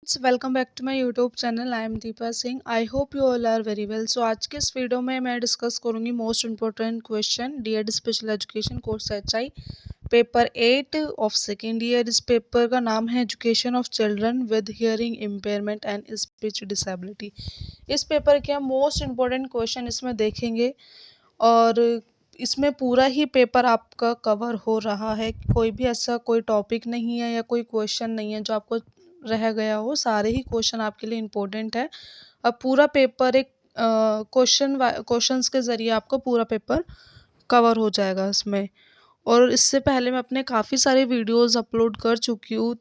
Welcome back to my YouTube channel. I am Deepa Singh. I hope you all are very well. So आज के इस video में मैं discuss करूंगी most important question DEd special education course HI paper 8 of second year. इस paper का नाम है education of children with hearing impairment and speech disability. इस पेपर के हम मोस्ट इंपॉर्टेंट क्वेश्चन इसमें देखेंगे और इसमें पूरा ही पेपर आपका कवर हो रहा है। कोई भी ऐसा कोई टॉपिक नहीं है या कोई क्वेश्चन नहीं है जो आपको रह गया हो। सारे ही क्वेश्चन आपके लिए इम्पोर्टेंट है। अब पूरा पेपर एक क्वेश्चंस के ज़रिए आपको पूरा पेपर कवर हो जाएगा इसमें। और इससे पहले मैं अपने काफ़ी सारे वीडियोस अपलोड कर चुकी हूँ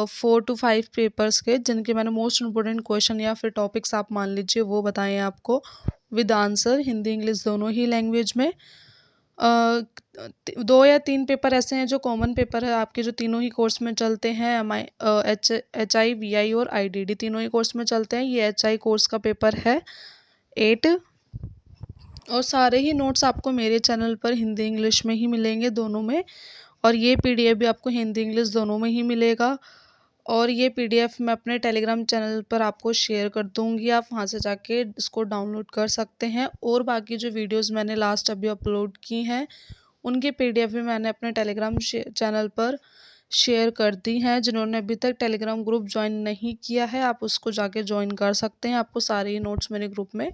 4 to 5 पेपर्स के, जिनके मैंने मोस्ट इम्पोर्टेंट क्वेश्चन या फिर टॉपिक्स आप मान लीजिए वो बताए हैं आपको विद आंसर, हिंदी इंग्लिश दोनों ही लैंग्वेज में। अ, 2 या 3 पेपर ऐसे हैं जो कॉमन पेपर है आपके, जो तीनों ही कोर्स में चलते हैं। एच आई वी आई और आईडीडी तीनों ही कोर्स में चलते हैं। ये एच आई कोर्स का पेपर है 8। और सारे ही नोट्स आपको मेरे चैनल पर हिंदी इंग्लिश में ही मिलेंगे दोनों में। और ये पीडीएफ भी आपको हिंदी इंग्लिश दोनों में ही मिलेगा। और ये पीडीएफ मैं अपने टेलीग्राम चैनल पर आपको शेयर कर दूंगी, आप वहां से जाके इसको डाउनलोड कर सकते हैं। और बाकी जो वीडियोस मैंने लास्ट अभी अपलोड की हैं उनकी पीडीएफ भी मैंने अपने टेलीग्राम चैनल पर शेयर कर दी हैं। जिन्होंने अभी तक टेलीग्राम ग्रुप ज्वाइन नहीं किया है आप उसको जाके ज्वाइन कर सकते हैं। आपको सारे ही नोट्स मेरे ग्रुप में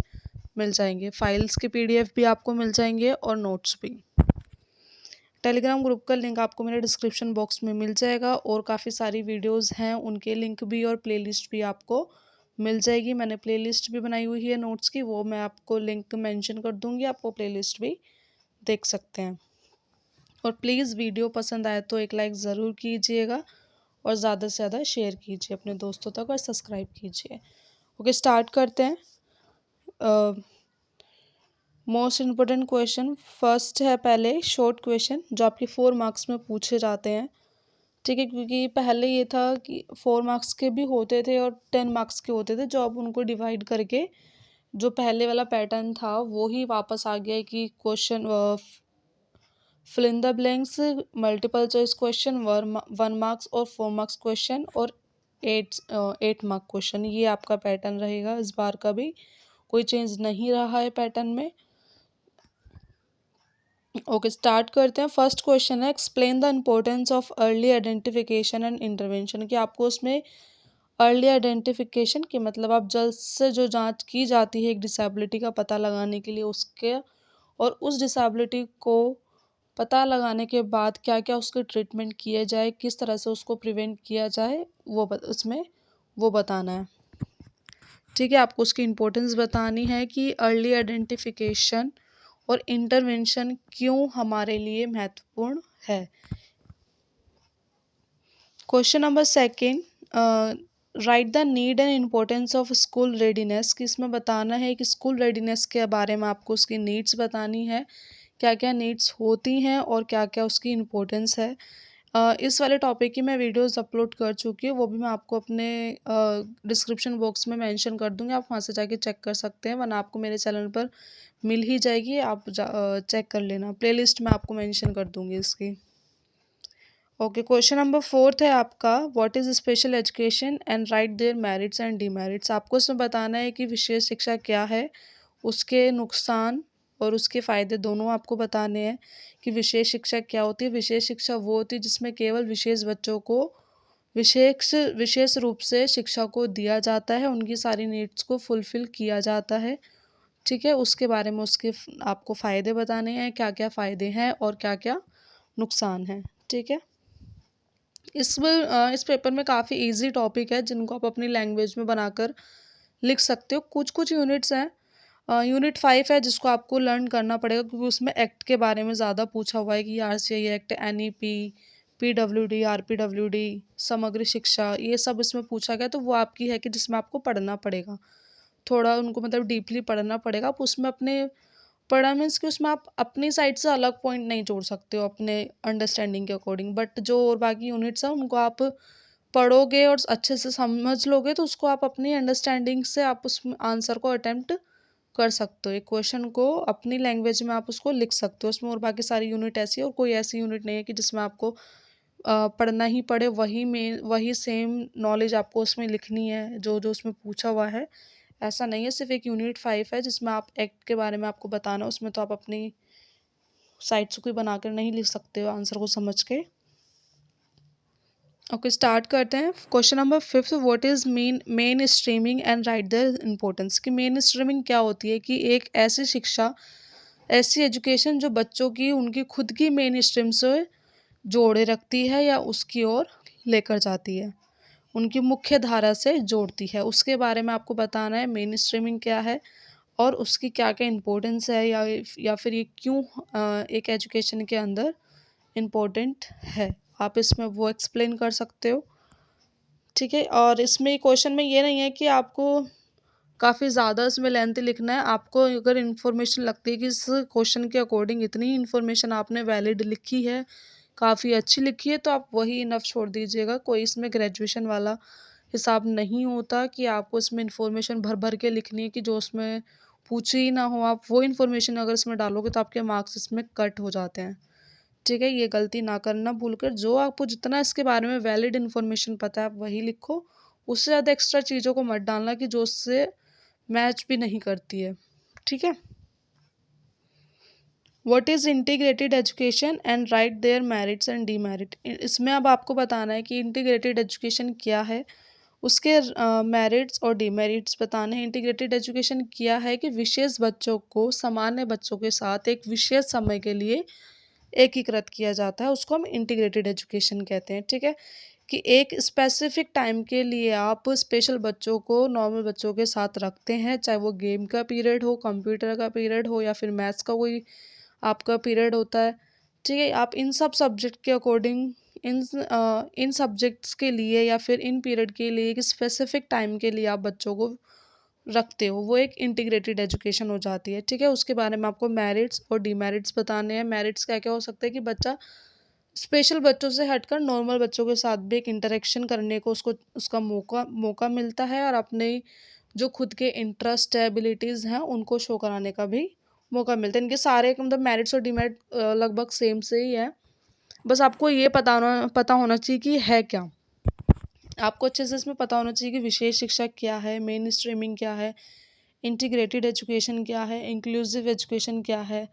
मिल जाएंगे, फाइल्स के पीडीएफ भी आपको मिल जाएंगे और नोट्स भी। टेलीग्राम ग्रुप का लिंक आपको मेरे डिस्क्रिप्शन बॉक्स में मिल जाएगा। और काफ़ी सारी वीडियोस हैं उनके लिंक भी और प्लेलिस्ट भी आपको मिल जाएगी। मैंने प्लेलिस्ट भी बनाई हुई है नोट्स की, वो मैं आपको लिंक मेंशन कर दूंगी, आपको प्लेलिस्ट भी देख सकते हैं। और प्लीज़ वीडियो पसंद आए तो एक लाइक ज़रूर कीजिएगा और ज़्यादा से ज़्यादा शेयर कीजिए अपने दोस्तों तक और सब्सक्राइब कीजिए। ओके, स्टार्ट करते हैं। मोस्ट इम्पोर्टेंट क्वेश्चन फर्स्ट है, पहले शॉर्ट क्वेश्चन जो आपके 4 मार्क्स में पूछे जाते हैं। ठीक है, क्योंकि पहले ये था कि 4 मार्क्स के भी होते थे और 10 मार्क्स के होते थे, जो अब उनको डिवाइड करके जो पहले वाला पैटर्न था वो ही वापस आ गया है कि question fill in the blanks, multiple choice question, 1 marks और 4 मार्क्स क्वेश्चन और 8 मार्क क्वेश्चन। ये आपका पैटर्न रहेगा इस बार का भी, कोई चेंज नहीं रहा है पैटर्न में। ओके, स्टार्ट करते हैं। फर्स्ट क्वेश्चन है, explain the importance of early identification and intervention. कि आपको उसमें अर्ली आइडेंटिफिकेशन के मतलब आप जल्द से जो जांच की जाती है एक डिसेबिलिटी का पता लगाने के लिए, उसके और उस डिसेबिलिटी को पता लगाने के बाद क्या क्या उसके ट्रीटमेंट किए जाए, किस तरह से उसको प्रिवेंट किया जाए, वो उसमें वो बताना है। ठीक है, आपको उसकी इम्पोर्टेंस बतानी है कि अर्ली आइडेंटिफिकेशन और इंटरवेंशन क्यों हमारे लिए महत्वपूर्ण है। Question number second, right the need and importance of school readiness. कि इसमें बताना है कि स्कूल रेडीनेस के बारे में आपको उसकी नीड्स बतानी है, क्या क्या नीड्स होती हैं और क्या क्या उसकी इम्पोर्टेंस है। इस वाले टॉपिक की मैं वीडियोस अपलोड कर चुकी हूँ, वो भी मैं आपको अपने डिस्क्रिप्शन बॉक्स में मेंशन कर दूँगी, आप वहाँ से जाके चेक कर सकते हैं, वरना आपको मेरे चैनल पर मिल ही जाएगी, आप चेक कर लेना। प्लेलिस्ट मैं आपको मेंशन कर दूँगी इसकी। ओके, क्वेश्चन नंबर फोर्थ है आपका, what is special education and write their merits and demerits. आपको इसमें बताना है कि विशेष शिक्षा क्या है, उसके नुकसान और उसके फ़ायदे दोनों आपको बताने हैं। कि विशेष शिक्षा क्या होती है। विशेष शिक्षा वो होती है जिसमें केवल विशेष बच्चों को विशेष विशेष रूप से शिक्षा को दिया जाता है, उनकी सारी नीड्स को फुलफ़िल किया जाता है। ठीक है, उसके बारे में उसके आपको फ़ायदे बताने हैं, क्या क्या फ़ायदे हैं और क्या क्या नुकसान हैं। ठीक है, इस पेपर में काफ़ी इजी टॉपिक है जिनको आप अपनी लैंग्वेज में बनाकर लिख सकते हो। कुछ कुछ यूनिट्स हैं, यूनिट 5 है जिसको आपको लर्न करना पड़ेगा, क्योंकि उसमें एक्ट के बारे में ज़्यादा पूछा हुआ है कि RCI act, NEP, PWD, RPWD, समग्र शिक्षा, ये सब इसमें पूछा गया। तो वो आपकी है कि जिसमें आपको पढ़ना पड़ेगा, थोड़ा उनको मतलब डीपली पढ़ना पड़ेगा। आप उसमें अपने पढ़ा मीन्स कि उसमें आप अपनी साइड से अलग पॉइंट नहीं जोड़ सकते हो अपने अंडरस्टैंडिंग के अकॉर्डिंग, बट जो और बाकी यूनिट्स हैं उनको आप पढ़ोगे और अच्छे से समझ लोगे तो उसको आप अपनी अंडरस्टैंडिंग से आप उस आंसर को अटेम्प्ट कर सकते हो। एक क्वेश्चन को अपनी लैंग्वेज में आप उसको लिख सकते हो उसमें। और बाकी सारी यूनिट ऐसी है और कोई ऐसी यूनिट नहीं है कि जिसमें आपको पढ़ना ही पड़े, वही सेम नॉलेज आपको उसमें लिखनी है जो जो उसमें पूछा हुआ है, ऐसा नहीं है। सिर्फ एक यूनिट 5 है जिसमें आप एक्ट के बारे में आपको बताना है, उसमें तो आप अपनी साइड से कोई बनाकर नहीं लिख सकते हो आंसर को समझ के। ओके, स्टार्ट करते हैं। Question number 5, what is main streaming and right the importance. कि मेन स्ट्रीमिंग क्या होती है? कि एक ऐसी शिक्षा, ऐसी एजुकेशन जो बच्चों की उनकी खुद की मेन स्ट्रीम से जोड़े रखती है या उसकी ओर लेकर जाती है, उनकी मुख्य धारा से जोड़ती है। उसके बारे में आपको बताना है मेन स्ट्रीमिंग क्या है और उसकी क्या क्या इम्पोर्टेंस है, या फिर ये क्यों एक एजुकेशन के अंदर इम्पोर्टेंट है। आप इसमें वो एक्सप्लेन कर सकते हो, ठीक है। और इसमें क्वेश्चन में ये नहीं है कि आपको काफ़ी ज़्यादा इसमें लेंथ लिखना है। आपको अगर इन्फॉर्मेशन लगती है कि इस क्वेश्चन के अकॉर्डिंग इतनी इन्फॉर्मेशन आपने वैलिड लिखी है, काफ़ी अच्छी लिखी है, तो आप वही इनफ छोड़ दीजिएगा। कोई इसमें ग्रेजुएशन वाला हिसाब नहीं होता कि आपको इसमें इन्फॉर्मेशन भर भर के लिखनी है कि जो उसमें पूछी ही ना हो। आप वो इन्फॉर्मेशन अगर इसमें डालोगे तो आपके मार्क्स इसमें कट हो जाते हैं, ठीक है। ये गलती ना करना भूल कर, जो आपको जितना इसके बारे में वैलिड इन्फॉर्मेशन पता है आप वही लिखो। उससे ज़्यादा एक्स्ट्रा चीज़ों को मत डालना कि जो उससे मैच भी नहीं करती है, ठीक है। What is integrated education and write their merits and demerit. इसमें अब आपको बताना है कि इंटीग्रेटेड एजुकेशन क्या है, उसके मेरिट्स और डीमेरिट्स बताने हैं। इंटीग्रेटेड एजुकेशन क्या है कि विशेष बच्चों को सामान्य बच्चों के साथ एक विशेष समय के लिए एकीकृत किया जाता है, उसको हम इंटीग्रेटेड एजुकेशन कहते हैं, ठीक है। कि एक स्पेसिफिक टाइम के लिए आप स्पेशल बच्चों को नॉर्मल बच्चों के साथ रखते हैं, चाहे वो गेम का पीरियड हो, कंप्यूटर का पीरियड हो, या फिर मैथ्स का कोई आपका पीरियड होता है, ठीक है। आप इन सब सब्जेक्ट के अकॉर्डिंग इन सब्जेक्ट्स के लिए या फिर इन पीरियड के लिए एक स्पेसिफिक टाइम के लिए आप बच्चों को रखते हो, वो एक इंटीग्रेटेड एजुकेशन हो जाती है, ठीक है। उसके बारे में आपको मेरिट्स और डीमेरिट्स बताने हैं। मेरिट्स क्या क्या हो सकते हैं कि बच्चा स्पेशल बच्चों से हटकर नॉर्मल बच्चों के साथ भी एक इंटरेक्शन करने को उसको उसका मौका मौका मिलता है, और अपने जो खुद के इंटरेस्ट है, एबिलिटीज़ हैं, उनको शो कराने का भी मौका मिलता है। इनके सारे मतलब मेरिट्स और डीमेरिट लगभग सेम से ही है। बस आपको ये पता होना चाहिए कि है क्या। आपको अच्छे से इसमें पता होना चाहिए कि विशेष शिक्षा क्या है, मेन स्ट्रीमिंग क्या है, इंटीग्रेटेड एजुकेशन क्या है, इंक्लूसिव एजुकेशन क्या है।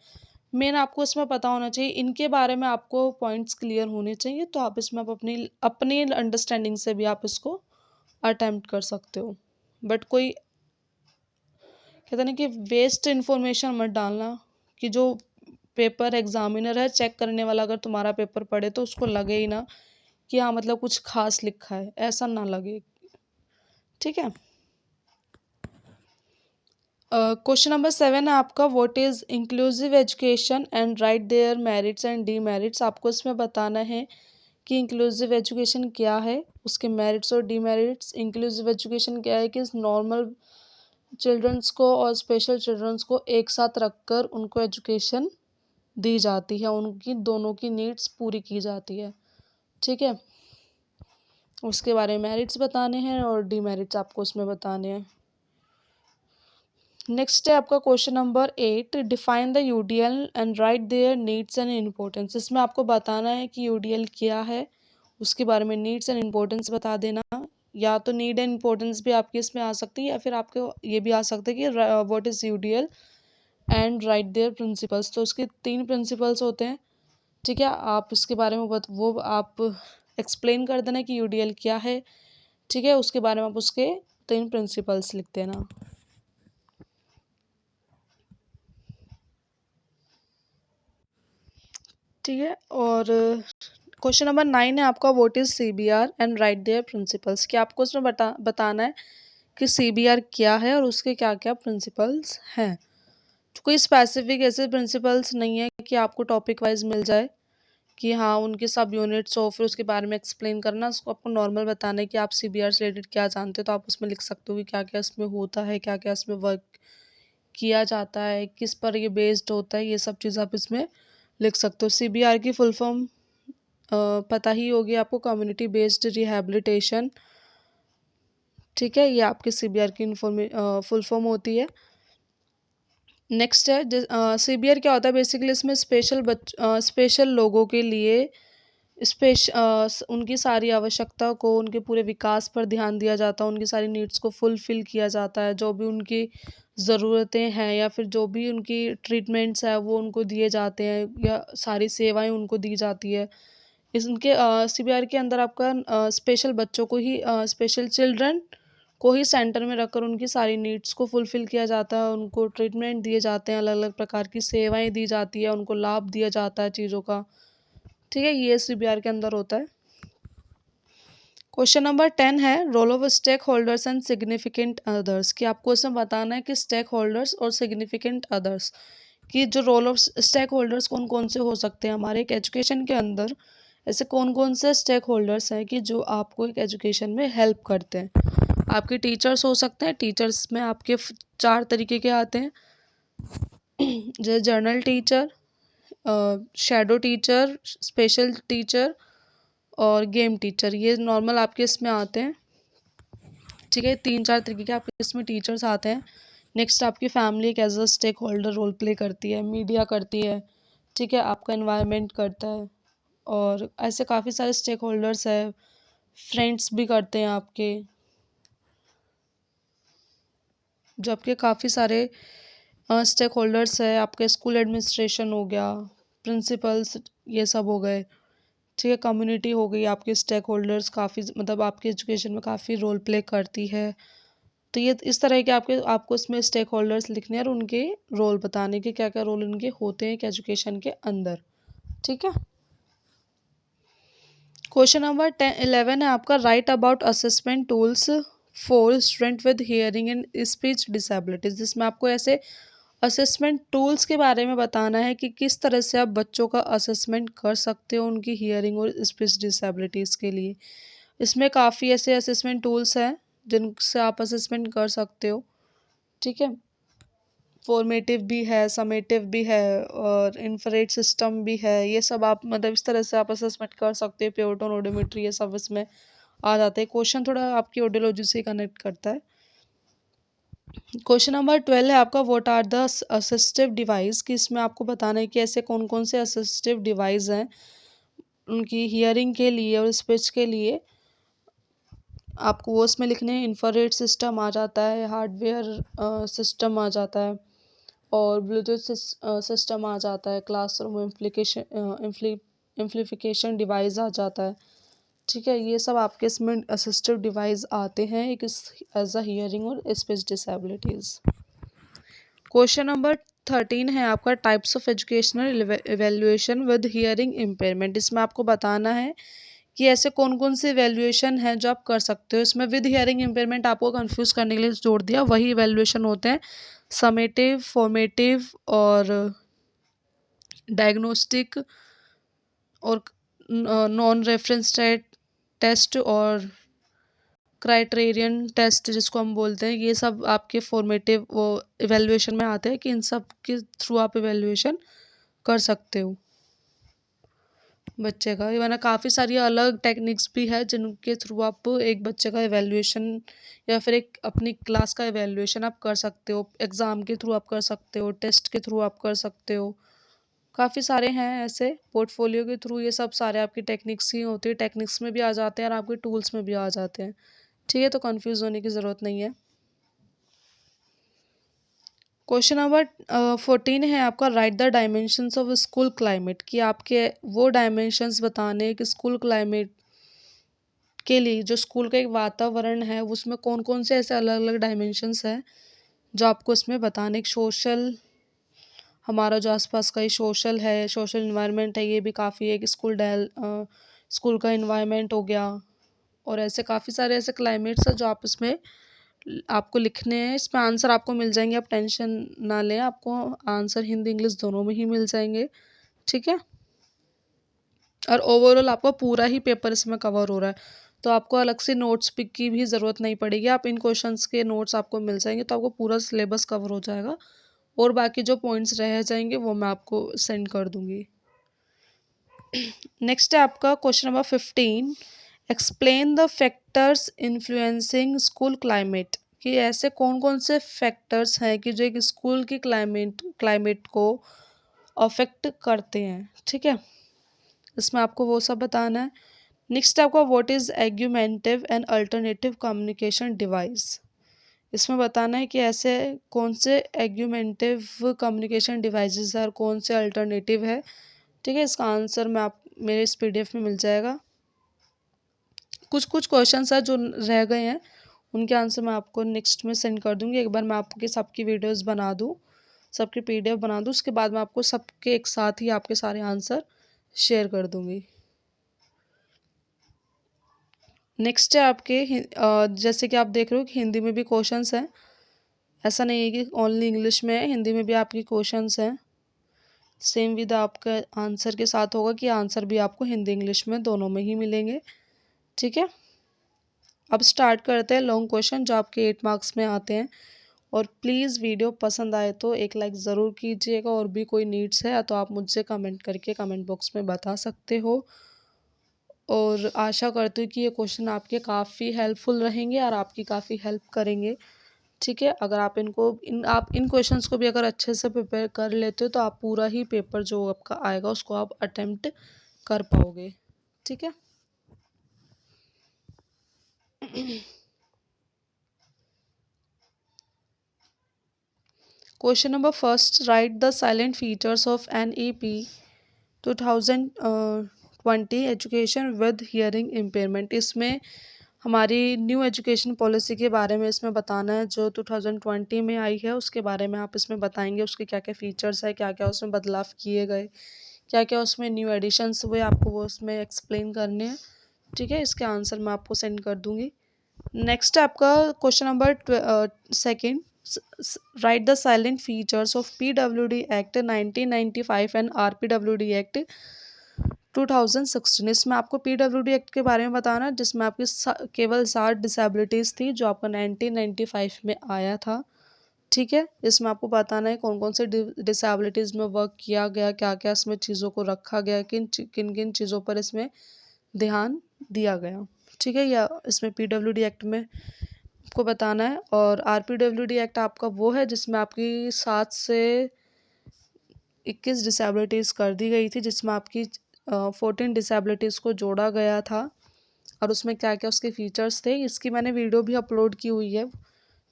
मेन आपको इसमें पता होना चाहिए, इनके बारे में आपको पॉइंट्स क्लियर होने चाहिए, तो आप इसमें आप अपनी अपनी अंडरस्टैंडिंग से भी आप इसको अटेम्प्ट कर सकते हो। बट कोई कहते ना कि वेस्ट इन्फॉर्मेशन मत डालना, कि जो पेपर एग्जामिनर है, चेक करने वाला, अगर तुम्हारा पेपर पढ़े तो उसको लगे ही ना कि हाँ मतलब कुछ खास लिखा है, ऐसा ना लगे, ठीक है। क्वेश्चन नंबर 7 है आपका, what is inclusive education and write their merits and demerits. आपको इसमें बताना है कि इंक्लूसिव एजुकेशन क्या है, उसके मेरिट्स और डीमेरिट्स। इंक्लूसिव एजुकेशन क्या है कि नॉर्मल चिल्ड्रंस को और स्पेशल चिल्ड्रंस को एक साथ रखकर उनको एजुकेशन दी जाती है, उनकी दोनों की नीड्स पूरी की जाती है, ठीक है। उसके बारे में मेरिट्स बताने हैं और डीमेरिट्स आपको उसमें बताने हैं। नेक्स्ट है आपका question number 8, define the UDL and write there needs and importance. इसमें आपको बताना है कि यूडीएल क्या है, उसके बारे में नीड्स एंड इम्पोर्टेंस बता देना। या तो नीड एंड इम्पोर्टेंस भी आपकी इसमें आ सकती है, या फिर आपको ये भी आ सकता है कि what is UDL and write their principles. तो उसके 3 प्रिंसिपल्स होते हैं, ठीक है। आप इसके बारे में वो आप एक्सप्लेन कर देना कि यूडीएल क्या है, ठीक है। उसके बारे में आप उसके 3 प्रिंसिपल्स लिख देना, ठीक है। और क्वेश्चन नंबर 9 है आपका, what is CBR and write their principles. कि आपको उसमें बताना है कि सीबीआर क्या है और उसके क्या क्या प्रिंसिपल्स हैं। तो कोई स्पेसिफिक ऐसे प्रिंसिपल्स नहीं है कि आपको टॉपिक वाइज मिल जाए कि हाँ उनके सब यूनिट्स हो, फिर उसके बारे में एक्सप्लेन करना। उसको आपको नॉर्मल बताना है कि आप सीबीआर से रिलेटेड क्या जानते हो, तो आप उसमें लिख सकते हो कि क्या क्या इसमें होता है, क्या क्या इसमें वर्क किया जाता है, किस पर ये बेस्ड होता है, ये सब चीज़ आप इसमें लिख सकते हो। सीबीआर की फुल फॉर्म पता ही होगी आपको, कम्युनिटी बेस्ड रिहैबिलिटेशन, ठीक है। ये आपके सीबीआर की फुल फॉर्म होती है। नेक्स्ट है सीबीआर क्या होता है बेसिकली, इसमें स्पेशल लोगों के लिए उनकी सारी आवश्यकता को, उनके पूरे विकास पर ध्यान दिया जाता है, उनकी सारी नीड्स को फुलफ़िल किया जाता है, जो भी उनकी ज़रूरतें हैं या फिर जो भी उनकी ट्रीटमेंट्स हैं वो उनको दिए जाते हैं या सारी सेवाएँ उनको दी जाती है। उनके सीबीआर के अंदर आपका स्पेशल बच्चों को ही स्पेशल चिल्ड्रन को ही सेंटर में रखकर उनकी सारी नीड्स को फुलफ़िल किया जाता है, उनको ट्रीटमेंट दिए जाते हैं, अलग-अलग प्रकार की सेवाएँ दी जाती है, उनको लाभ दिया जाता है चीज़ों का। ठीक है, ये सीबीआर के अंदर होता है। क्वेश्चन नंबर 10 है role of stakeholders and significant others, कि आपको इसमें बताना है कि स्टेक होल्डर्स और सिग्निफिकेंट अदर्स की जो रोल ऑफ स्टेक होल्डर्स कौन कौन से हो सकते हैं हमारे एक एजुकेशन के अंदर। ऐसे कौन कौन से स्टेक होल्डर्स हैं कि जो आपको एक एजुकेशन में हेल्प करते हैं। आपके टीचर्स हो सकते हैं, टीचर्स में आपके 4 तरीके के आते हैं जैसे journal teacher, shadow teacher, special teacher और गेम टीचर। ये नॉर्मल आपके इसमें आते हैं। ठीक है, 3-4 तरीके के आपके इसमें टीचर्स आते हैं। नेक्स्ट आपकी फैमिली एक as a stakeholder role play करती है, मीडिया करती है, ठीक है, आपका एनवायरनमेंट करता है और ऐसे काफ़ी सारे स्टेक होल्डर्स हैं, फ्रेंड्स भी करते हैं आपके, जो आपके काफ़ी सारे स्टेक होल्डर्स है। आपके स्कूल एडमिनिस्ट्रेशन हो गया, प्रिंसिपल्स, ये सब हो गए। ठीक है, कम्युनिटी हो गई, आपके स्टेक होल्डर्स काफ़ी मतलब आपके एजुकेशन में काफ़ी रोल प्ले करती है। तो ये इस तरह के आपको इसमें स्टेक होल्डर्स लिखने हैं और उनके रोल बताने के क्या क्या रोल उनके होते हैं एक एजुकेशन के अंदर। ठीक है, क्वेश्चन नंबर 11 है आपका right about assessment tools for student with hearing and speech disabilities, जिसमें आपको ऐसे असेसमेंट टूल्स के बारे में बताना है कि किस तरह से आप बच्चों का असेसमेंट कर सकते हो उनकी हियरिंग और स्पीच डिसेबिलिटीज़ के लिए। इसमें काफ़ी ऐसे असेसमेंट टूल्स हैं जिनसे आप असेसमेंट कर सकते हो। ठीक है, फॉर्मेटिव भी है, समेटिव भी है और इन्फ्रारेड सिस्टम भी है। ये सब आप मतलब इस तरह से आप असेसमेंट कर सकते हो। प्योटोन, ओडोमेट्री, ये सब इसमें आ जाते हैं। क्वेश्चन थोड़ा आपकी ऑडियोलॉजी से कनेक्ट करता है। क्वेश्चन नंबर 12 है आपका what are the assistive device, कि इसमें आपको बताना है कि ऐसे कौन कौन से असिस्टिव डिवाइस हैं उनकी हियरिंग के लिए और स्पीच के लिए। आपको वो उसमें लिखने हैं। इंफ्रारेड सिस्टम आ जाता है, हार्डवेयर सिस्टम आ जाता है और ब्लूटूथ सिस्टम आ जाता है, क्लासरूम एम्प्लीफिकेशन डिवाइस आ जाता है। ठीक है, ये सब आपके इसमें असिस्टिव डिवाइस आते हैं एक एज अ हियरिंग और स्पीच डिसेबिलिटीज़। क्वेश्चन नंबर 13 है आपका types of educational evaluation with hearing impairment. इसमें आपको बताना है कि ऐसे कौन कौन से इवेल्युएशन हैं जो आप कर सकते हो। इसमें विद हियरिंग इम्पेयरमेंट आपको कंफ्यूज करने के लिए जोड़ दिया, वही इवेल्युएशन होते हैं समेटिव, फॉर्मेटिव और डायग्नोस्टिक और नॉन रेफरेंस टेस्ट और क्राइटेरियन टेस्ट जिसको हम बोलते हैं। ये सब आपके फॉर्मेटिव वो इवेल्युएशन में आते हैं कि इन सब के थ्रू आप इवेल्युएशन कर सकते हो बच्चे का। वरना काफ़ी सारी अलग टेक्निक्स भी है जिनके थ्रू आप एक बच्चे का इवेल्युएशन या फिर एक अपनी क्लास का इवेल्युएशन आप कर सकते हो। एग्ज़ाम के थ्रू आप कर सकते हो, टेस्ट के थ्रू आप कर सकते हो। काफ़ी सारे हैं ऐसे, पोर्टफोलियो के थ्रू, ये सब सारे आपकी टेक्निक्स ही होती है। टेक्निक्स में भी आ जाते हैं और आपके टूल्स में भी आ जाते हैं। ठीक है, तो कंफ्यूज होने की ज़रूरत नहीं है। क्वेश्चन नंबर 14 है आपका right the dimensions of school climate, कि आपके वो डायमेंशंस बताने कि स्कूल क्लाइमेट के लिए जो स्कूल का एक वातावरण है उसमें कौन कौन से ऐसे अलग अलग डायमेंशंस हैं जो आपको इसमें बताने। एक सोशल, हमारा जो आसपास का ये सोशल है, सोशल इन्वायरमेंट है, ये भी काफ़ी एक स्कूल का इन्वायरमेंट हो गया। और ऐसे काफ़ी सारे ऐसे क्लाइमेट्स हैं जो आप इसमें आपको लिखने हैं। इसमें आंसर आपको मिल जाएंगे, आप टेंशन ना लें, आपको आंसर हिंदी इंग्लिश दोनों में ही मिल जाएंगे। ठीक है, और ओवरऑल आपका पूरा ही पेपर इसमें कवर हो रहा है, तो आपको अलग से नोट्स पिक की भी ज़रूरत नहीं पड़ेगी। आप इन क्वेश्चंस के नोट्स आपको मिल जाएंगे तो आपको पूरा सिलेबस कवर हो जाएगा और बाकी जो पॉइंट्स रह जाएंगे वो मैं आपको सेंड कर दूंगी। नेक्स्ट है आपका question number 15, explain the factors influencing school climate, कि ऐसे कौन कौन से फैक्टर्स हैं कि जो एक स्कूल की क्लाइमेट को अफेक्ट करते हैं। ठीक है, इसमें आपको वो सब बताना है। नेक्स्ट है आपका what is augmentative and alternative communication device. इसमें बताना है कि ऐसे कौन से एग्यूमेंटिव कम्युनिकेशन डिवाइसेस है और कौन से अल्टरनेटिव है। ठीक है, इसका आंसर मैं आप मेरे इस पीडीएफ में मिल जाएगा। कुछ कुछ क्वेश्चंस है जो रह गए हैं, उनके आंसर मैं आपको नेक्स्ट में सेंड कर दूंगी। एक बार मैं आपके सबकी वीडियोस बना दूँ, सबकी पीडीएफ बना दूँ, उसके बाद मैं आपको सबके एक साथ ही आपके सारे आंसर शेयर कर दूंगी। नेक्स्ट है आपके जैसे कि आप देख रहे हो कि हिंदी में भी क्वेश्चंस हैं, ऐसा नहीं है कि ओनली इंग्लिश में है, हिंदी में भी आपकी क्वेश्चंस हैं। सेम विद आपका आंसर के साथ होगा कि आंसर भी आपको हिंदी इंग्लिश में दोनों में ही मिलेंगे। ठीक है, अब स्टार्ट करते हैं लॉन्ग क्वेश्चन जो आपके 8 मार्क्स में आते हैं। और प्लीज़ वीडियो पसंद आए तो एक लाइक ज़रूर कीजिएगा, और भी कोई नीड्स है तो आप मुझसे कमेंट करके कमेंट बॉक्स में बता सकते हो। और आशा करती हूँ कि ये क्वेश्चन आपके काफ़ी हेल्पफुल रहेंगे और आपकी काफ़ी हेल्प करेंगे। ठीक है, अगर आप इन क्वेश्चंस को भी अगर अच्छे से प्रिपेयर कर लेते हो तो आप पूरा ही पेपर जो आपका आएगा उसको आप अटेम्प्ट कर पाओगे। ठीक है। Question number first, right the salient features of NEP 2020 education with hearing impairment. इसमें हमारी न्यू एजुकेशन पॉलिसी के बारे में इसमें बताना है, जो 2020 में आई है उसके बारे में आप इसमें बताएंगे। उसके क्या क्या फीचर्स है, क्या क्या उसमें बदलाव किए गए, क्या क्या उसमें न्यू एडिशंस हुए, आपको वो उसमें एक्सप्लेन करने हैं। ठीक है, इसके आंसर मैं आपको सेंड कर दूंगी। नेक्स्ट है आपका question number second, right the salient features of PWD act 1995 and RPWD act 2016। इसमें आपको PWD एक्ट के बारे में बताना है, जिसमें आपकी केवल 7 डिसेबिलिटीज़ थी, जो आपका 1995 में आया था। ठीक है, इसमें आपको बताना है कौन कौन से डिसेबिलिटीज़ में वर्क किया गया, क्या क्या इसमें चीज़ों को रखा गया, किन किन किन चीज़ों पर इसमें ध्यान दिया गया। ठीक है, या इसमें PWD एक्ट में आपको बताना है। और RPWD एक्ट आपका वो है जिसमें आपकी 7 से 21 डिसेबिलिटीज़ कर दी गई थी, जिसमें आपकी 14 डिसेबिलिटीज़ को जोड़ा गया था। और उसमें क्या क्या उसके फीचर्स थे, इसकी मैंने वीडियो भी अपलोड की हुई है।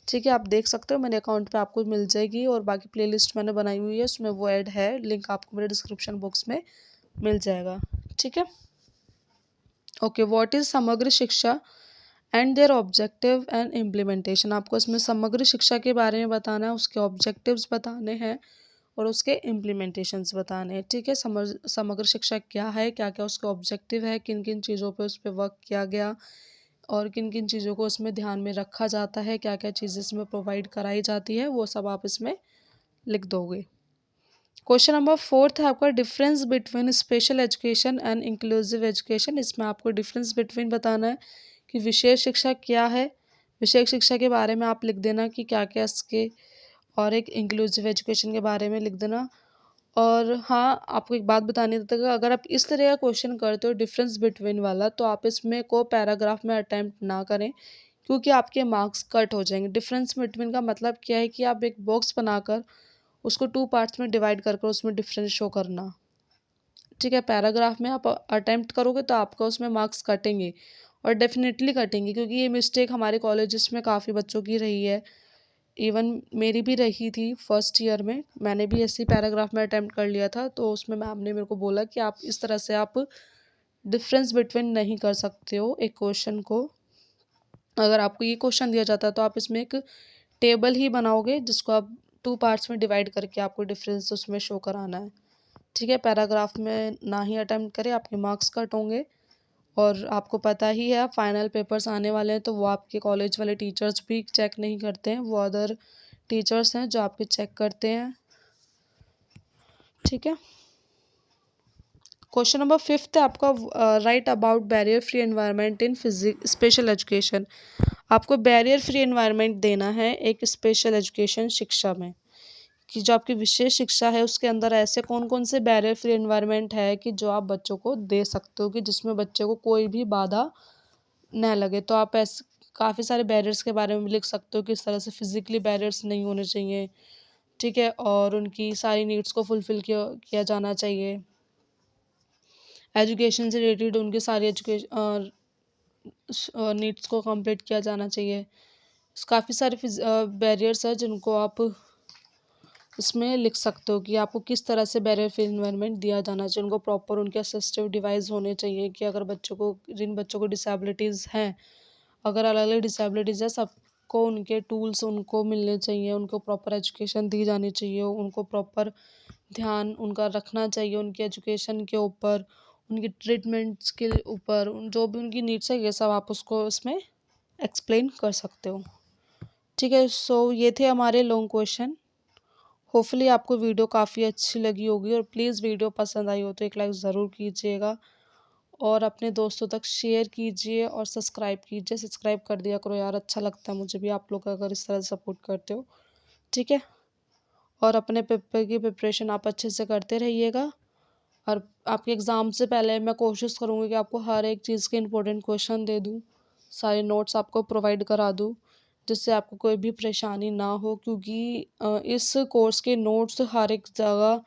ठीक है, आप देख सकते हो, मेरे अकाउंट पे आपको मिल जाएगी। और बाकी प्लेलिस्ट मैंने बनाई हुई है, उसमें वो ऐड है, लिंक आपको मेरे डिस्क्रिप्शन बॉक्स में मिल जाएगा। ठीक है, ओके। व्हाट इज़ समग्र शिक्षा and there objective and implementation. आपको इसमें समग्र शिक्षा के बारे में बताना है, उसके ऑब्जेक्टिव्स बताने हैं और उसके इम्प्लीमेंटेशंस बताने हैं। ठीक है, समग्र शिक्षा क्या है, क्या क्या उसके ऑब्जेक्टिव है, किन किन चीज़ों पे उस पर वर्क किया गया और किन किन चीज़ों को उसमें ध्यान में रखा जाता है, क्या क्या चीज़ें इसमें प्रोवाइड कराई जाती है, वो सब आप इसमें लिख दोगे। क्वेश्चन नंबर फोर्थ है आपका difference between special education and inclusive education. इसमें आपको डिफरेंस बिटवीन बताना है कि विशेष शिक्षा क्या है। विशेष शिक्षा के बारे में आप लिख देना कि क्या क्या इसके, और एक इंक्लूसिव एजुकेशन के बारे में लिख देना। और हाँ, आपको एक बात बतानी थी, अगर आप इस तरह का क्वेश्चन करते हो डिफरेंस बिटवीन वाला, तो आप इसमें को पैराग्राफ में अटैम्प्ट ना करें, क्योंकि आपके मार्क्स कट हो जाएंगे। डिफरेंस बिटवीन का मतलब क्या है कि आप एक बॉक्स बनाकर उसको 2 पार्ट्स में डिवाइड कर उसमें डिफरेंस शो करना। ठीक है, पैराग्राफ में आप अटेम्प्ट करोगे तो आपका उसमें मार्क्स कटेंगे, और डेफिनेटली कटेंगे, क्योंकि ये मिस्टेक हमारे कॉलेजेस में काफ़ी बच्चों की रही है। इवन मेरी भी रही थी फर्स्ट ईयर में, मैंने भी ऐसे पैराग्राफ में अटेम्प्ट कर लिया था, तो उसमें मैम ने मेरे को बोला कि आप इस तरह से आप डिफरेंस बिटवीन नहीं कर सकते हो एक क्वेश्चन को। अगर आपको ये क्वेश्चन दिया जाता है तो आप इसमें एक टेबल ही बनाओगे, जिसको आप 2 पार्ट्स में डिवाइड करके आपको डिफरेंस उसमें शो कराना है। ठीक है, पैराग्राफ में ना ही अटेम्प्ट करें, आपके मार्क्स कट होंगे। और आपको पता ही है फाइनल पेपर्स आने वाले हैं, तो वो आपके कॉलेज वाले टीचर्स भी चेक नहीं करते हैं, वो अदर टीचर्स हैं जो आपके चेक करते हैं। ठीक है, क्वेश्चन नंबर फिफ्थ है आपका, right about barrier free environment in physics special education. आपको बैरियर फ्री एनवायरनमेंट देना है एक स्पेशल एजुकेशन शिक्षा में, कि जो आपकी विशेष शिक्षा है उसके अंदर ऐसे कौन कौन से बैरियर फ्री एनवायरनमेंट है कि जो आप बच्चों को दे सकते हो, कि जिसमें बच्चे को कोई भी बाधा न लगे। तो आप ऐसे काफ़ी सारे बैरियर्स के बारे में भी लिख सकते हो कि इस तरह से फिजिकली बैरियर्स नहीं होने चाहिए। ठीक है, और उनकी सारी नीड्स को फुलफ़िल किया किया जाना चाहिए। एजुकेशन से रिलेटेड उनकी सारी एजुकेशन नीड्स को कंप्लीट किया जाना चाहिए। काफ़ी सारे बैरियर्स हैं जिनको आप इसमें लिख सकते हो कि आपको किस तरह से बैरियर फ्री इन्वायरमेंट दिया जाना चाहिए। उनको प्रॉपर उनके असिस्टिव डिवाइस होने चाहिए कि अगर बच्चों को, जिन बच्चों को डिसेबिलिटीज़ हैं, अगर अलग अलग डिसेबिलिटीज़ है, सबको उनके टूल्स उनको मिलने चाहिए, उनको प्रॉपर एजुकेशन दी जानी चाहिए, उनको प्रॉपर ध्यान उनका रखना चाहिए उनकी एजुकेशन के ऊपर, उनकी ट्रीटमेंट्स के ऊपर, जो भी उनकी नीड्स है ये सब आप उसको इसमें एक्सप्लेन कर सकते हो। ठीक है, सो ये थे हमारे लॉन्ग क्वेश्चन। होपफुली आपको वीडियो काफ़ी अच्छी लगी होगी, और प्लीज़ वीडियो पसंद आई हो तो एक लाइक ज़रूर कीजिएगा, और अपने दोस्तों तक शेयर कीजिए, और सब्सक्राइब कीजिए। सब्सक्राइब कर दिया करो यार, अच्छा लगता है मुझे भी आप लोग अगर इस तरह सपोर्ट करते हो। ठीक है, और अपने पेपर की प्रिपरेशन आप अच्छे से करते रहिएगा, और आपके एग्ज़ाम से पहले मैं कोशिश करूँगी कि आपको हर एक चीज़ के इंपॉर्टेंट क्वेश्चन दे दूँ, सारे नोट्स आपको प्रोवाइड करा दूँ, जिससे आपको कोई भी परेशानी ना हो, क्योंकि इस कोर्स के नोट्स हर एक जगह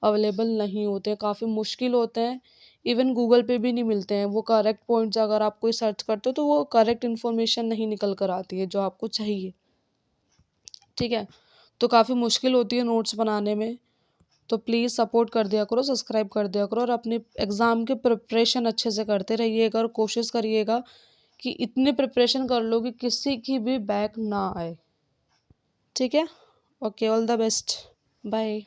अवेलेबल नहीं होते हैं, काफ़ी मुश्किल होते हैं, इवन गूगल पे भी नहीं मिलते हैं। वो करेक्ट पॉइंट्स अगर आप कोई सर्च करते हो तो वो करेक्ट इन्फॉर्मेशन नहीं निकल कर आती है जो आपको चाहिए। ठीक है, तो काफ़ी मुश्किल होती है नोट्स बनाने में। तो प्लीज़ सपोर्ट कर दिया करो, सब्सक्राइब कर दिया करो, और अपने एग्ज़ाम की प्रिपरेशन अच्छे से करते रहिएगा, और कोशिश करिएगा कि इतनी प्रिपरेशन कर लो कि किसी की भी बैक ना आए। ठीक है, okay, all the best, bye.